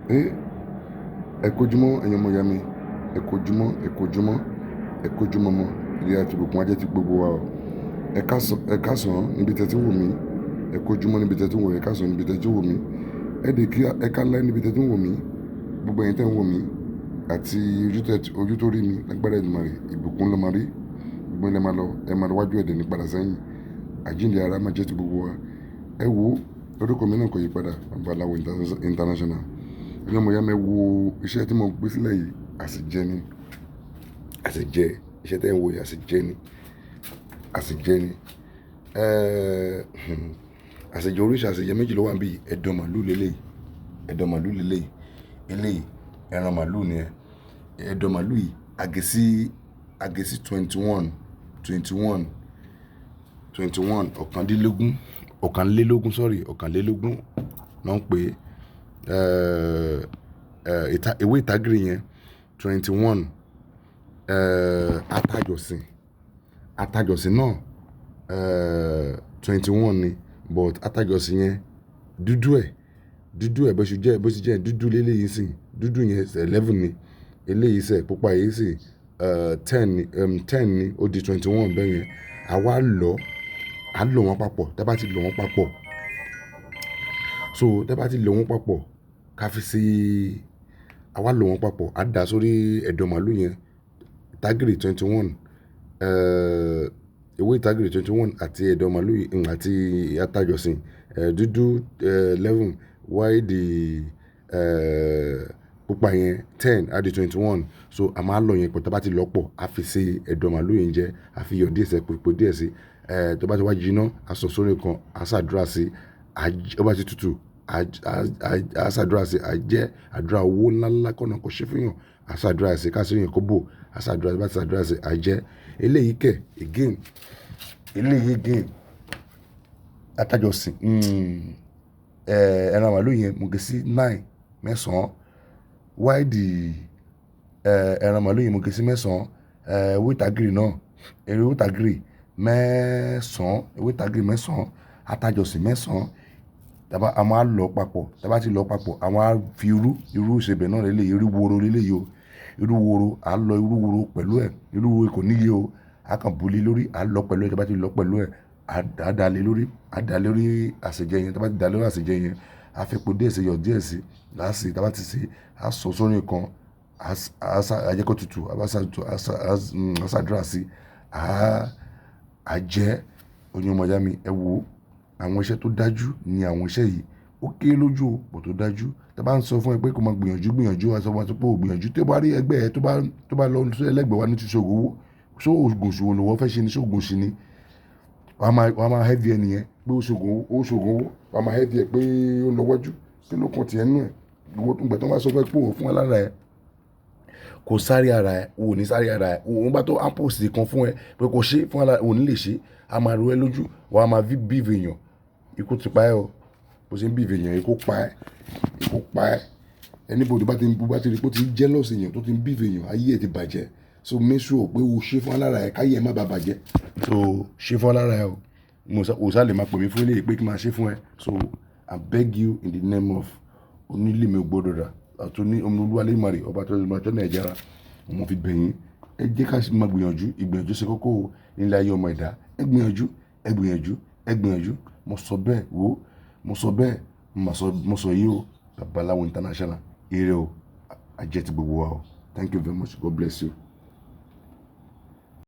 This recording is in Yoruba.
ẹ kojúmọ́ ẹ̀yin ọmọ ìyá mi, ẹ kojúmọ́ mọ́ ilé àti ìbùkún ajẹ́ ti gbogbo wa o. Ẹ káàsán níbi tẹ́ ti wò mí, ẹ kojúmọ́ níbi tẹ́ ti wò mí, ẹ káàsán níbi tẹ́ ti wò mí, ẹ kálẹ́ níbi tẹ́ ti wò mí, gbogbo ẹ̀yin tẹ́ ń wò mí àti ojú tó rí mi lágbára Èdùmàrè, ìbùkún ló máa rí, gbogbo ẹ máa lọ wájú ẹ̀dẹ̀ ní padà sẹ́yìn, àjíǹde ara máa jẹ́ ti gbogbo wa. Ẹ wo orúkọ mi náà kò yí padà, Babaláwo International. Ẹ̀yin ọmọ ìyá mi, wo iṣẹ́ tí mo gbé sílẹ̀ yìí, àsèjẹ ni, àsèjẹ iṣẹ́ tẹ́ ń wo yìí, àsèjẹ ni. Àsèjẹ oríṣi àsèjẹ méjì ló wà níbí. Ẹ̀dọ̀ màlúù lélẹ́yìí, eléyìí ẹran màlúù ni ẹ̀dọ̀ màlúù yìí àgèsí 21 ọ̀kànlélógún náà ń pè ewé ìtágìrì yẹn 21, atajọ̀sìn náà 21 ni, but atajọ̀sìn yẹn dúdú ẹ̀ bó ṣe jẹ́ dúdú léléyìí sì, dúdú yẹn 11 ni, eléyìí sẹ̀ pupa yìí sì 10 ni, ó di 21 bẹ́ẹ̀ yẹn. Àwa lò wọ́n papọ̀. Tẹ́ bá ti lò wọ́n papọ̀, ká fi sí, àwa lò wọ́n papọ̀, á dà sórí ẹ̀dọ̀ màlúù yẹn, ìtágìrì 21, ewé ìtágìrì 21 àti ẹ̀dọ̀ màlúù àti atajọ̀sìn dúdú 11, wáìdì pupa yẹn 10 á di 21. So a máa lọ yẹn pọ̀. Tẹ́ bá ti lọ pọ̀, á fi sí ẹ̀dọ̀ màlúù yẹn jẹ, á fi iyọ̀ díẹ̀ sí, epo díẹ̀ sí, tó bá ti wá jiná, á sọ sórí kan, á ṣàdúrà sí, ó bá ti tutù, á ṣàdúrà sí, á jẹ́ àdúrà owó ńláńlá kọ́nà kò ṣe fún yàn, á ṣàdúrà sí, ká sóyún kó bò, á ṣàdúrà sí, bá ti ṣàdúrà sí, á jẹ́. Eléyìí again atajọ̀sìn ẹran màlúù yẹn mo gé sí 9 wáìdì ẹran màlúù yẹn mo gé sí 9, ewé ìtágìrì náà, ewé ìtágìrì 9, atajọ̀sìn 9. A máa lọ papọ̀. Tẹ́ bá ti lọ papọ̀, a máa fi irú ìsebẹ̀ náà lélẹ̀, irú woro lélẹ̀ o, irú woro, a lọ irú woro pẹ̀lú ẹ̀, irú woro kò níye o, a kàn bulí lórí, a lọ pẹ̀lú ẹ̀. Tẹ́ bá ti lọ pẹ̀lú ẹ̀, a dà lé lórí àsèjẹ yẹn. Tẹ́ bá ti dà lórí àsèjẹ yẹn, a fi epo díẹ̀ sí, iyọ̀ díẹ̀ sí, láàsì. Tẹ́ bá ti sè, a sọ sórí kan, a jẹ́ kó tutù, a ṣàdúrà sí, a jẹ́. Ẹ̀yin ọmọ ìyá mi, ẹ wo àwọn iṣẹ́ tó dájú ni àwọn iṣẹ́ yìí. Ó kéré lójú o, bọ̀ tó dájú. Tẹ́ bá ń sọ fún ẹ pé kó máa gbìyànjú, a sọ fún ẹ pé ó gbìyànjú. Tí ó bá rí ẹgbẹ́ ẹ tó bá lọ sí ẹlẹ́gbẹ̀ẹ́ wa ní ti ṣògùn owó, ṣó ògùn ṣòwò ni wọ́n fẹ́ ṣe ni, ṣó ògùn ṣì ni. Wọ́n máa heavy ẹ nìyẹn pé ó ṣògùn owó. Wọ́n máa heavy ẹ pé ó lọ wájú, kí ló kàn tiẹ̀ nú ẹ̀. Ìgbà tó bá sọ fún ẹ pé ó fún ẹ lára ẹ, kò sáré ara ẹ, ò ní sáré ara ẹ. Òun bá tó ampos kan fún ẹ pé kò ṣe fún ara ẹ, ò ní lè ṣe. A máa ro ẹ lójú, wọ́n á máa bíìfì èèyàn. Ikú ti pa ẹ́ o, bó ṣe ń bíìfì èèyàn, ikú pa ẹ́. Anybody bá ti rí pé ó ti ń jealous èèyàn, tó ti ń bíìfì èèyàn, ayé ẹ̀ ti bàjẹ́. So make sure pé o ṣe fún alára ẹ, káyé ẹ má bàa bàjẹ́. So ṣe fún alára ẹ o. O sá lè máa pè mí fún eléyìí pé kí n máa ṣe fún ẹ. So I beg you in the name of onílé mi gbọ́dọ̀ rà àti Olúwa Elédùmarè, ọba tó máa tọ́ Nàìjíríà, mo fi bẹ̀yìn. Ẹ jẹ́ ká máa gbìyànjú. Ìgbìyànjú ṣe kókó nílé ayé ọmọ ẹ̀dá. Ẹ gbìyànjú. Mo sọ bẹ́ẹ̀ wo, mo sọ yìí o. Babaláwo International, ire o, ajẹ́ ti gbogbo wa o. Thank you very much. God bless you.